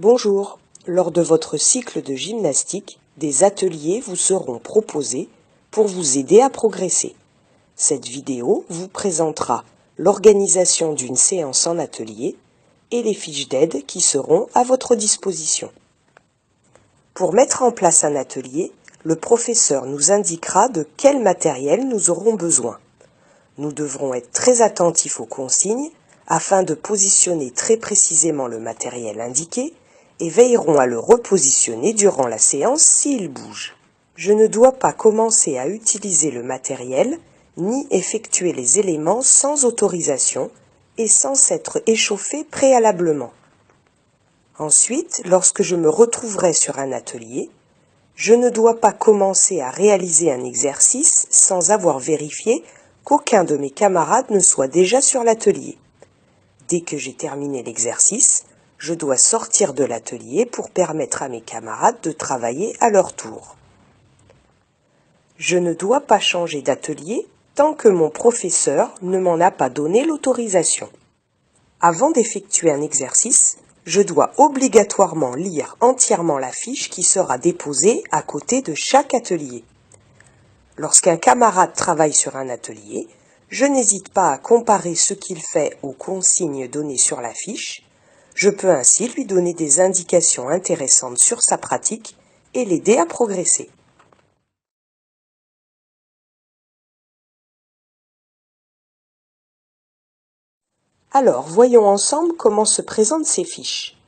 Bonjour, lors de votre cycle de gymnastique, des ateliers vous seront proposés pour vous aider à progresser. Cette vidéo vous présentera l'organisation d'une séance en atelier et les fiches d'aide qui seront à votre disposition. Pour mettre en place un atelier, le professeur nous indiquera de quel matériel nous aurons besoin. Nous devrons être très attentifs aux consignes afin de positionner très précisément le matériel indiqué et veillerons à le repositionner durant la séance s'il bouge. Je ne dois pas commencer à utiliser le matériel ni effectuer les éléments sans autorisation et sans s'être échauffé préalablement. Ensuite, lorsque je me retrouverai sur un atelier, je ne dois pas commencer à réaliser un exercice sans avoir vérifié qu'aucun de mes camarades ne soit déjà sur l'atelier. Dès que j'ai terminé l'exercice, je dois sortir de l'atelier pour permettre à mes camarades de travailler à leur tour. Je ne dois pas changer d'atelier tant que mon professeur ne m'en a pas donné l'autorisation. Avant d'effectuer un exercice, je dois obligatoirement lire entièrement la fiche qui sera déposée à côté de chaque atelier. Lorsqu'un camarade travaille sur un atelier, je n'hésite pas à comparer ce qu'il fait aux consignes données sur la fiche. Je peux ainsi lui donner des indications intéressantes sur sa pratique et l'aider à progresser. Alors, voyons ensemble comment se présentent ces fiches.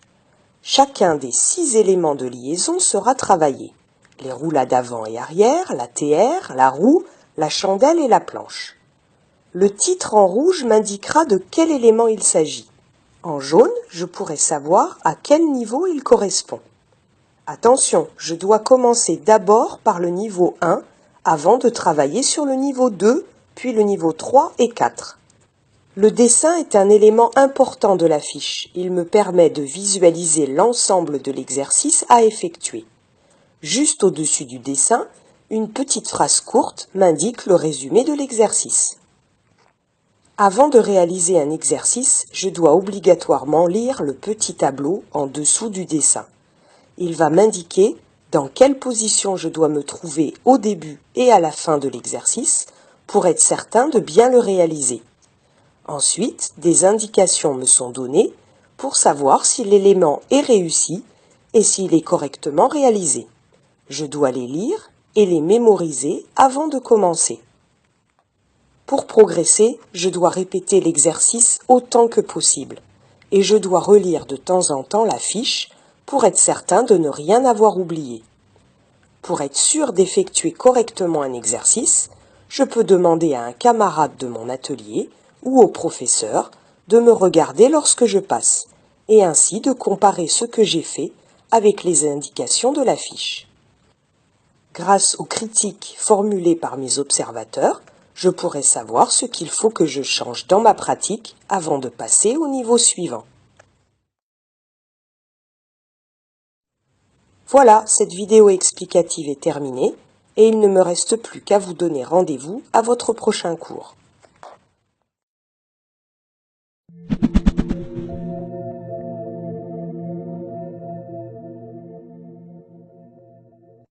Chacun des 6 éléments de liaison sera travaillé. Les roulades avant et arrière, la TR, la roue, la chandelle et la planche. Le titre en rouge m'indiquera de quel élément il s'agit. En jaune, je pourrai savoir à quel niveau il correspond. Attention, je dois commencer d'abord par le niveau 1 avant de travailler sur le niveau 2, puis le niveau 3 et 4. Le dessin est un élément important de la fiche. Il me permet de visualiser l'ensemble de l'exercice à effectuer. Juste au-dessus du dessin, une petite phrase courte m'indique le résumé de l'exercice. Avant de réaliser un exercice, je dois obligatoirement lire le petit tableau en dessous du dessin. Il va m'indiquer dans quelle position je dois me trouver au début et à la fin de l'exercice pour être certain de bien le réaliser. Ensuite, des indications me sont données pour savoir si l'élément est réussi et s'il est correctement réalisé. Je dois les lire et les mémoriser avant de commencer. Pour progresser, je dois répéter l'exercice autant que possible et je dois relire de temps en temps la fiche pour être certain de ne rien avoir oublié. Pour être sûr d'effectuer correctement un exercice, je peux demander à un camarade de mon atelier ou au professeur de me regarder lorsque je passe et ainsi de comparer ce que j'ai fait avec les indications de la fiche. Grâce aux critiques formulées par mes observateurs, je pourrai savoir ce qu'il faut que je change dans ma pratique avant de passer au niveau suivant. Voilà, cette vidéo explicative est terminée et il ne me reste plus qu'à vous donner rendez-vous à votre prochain cours.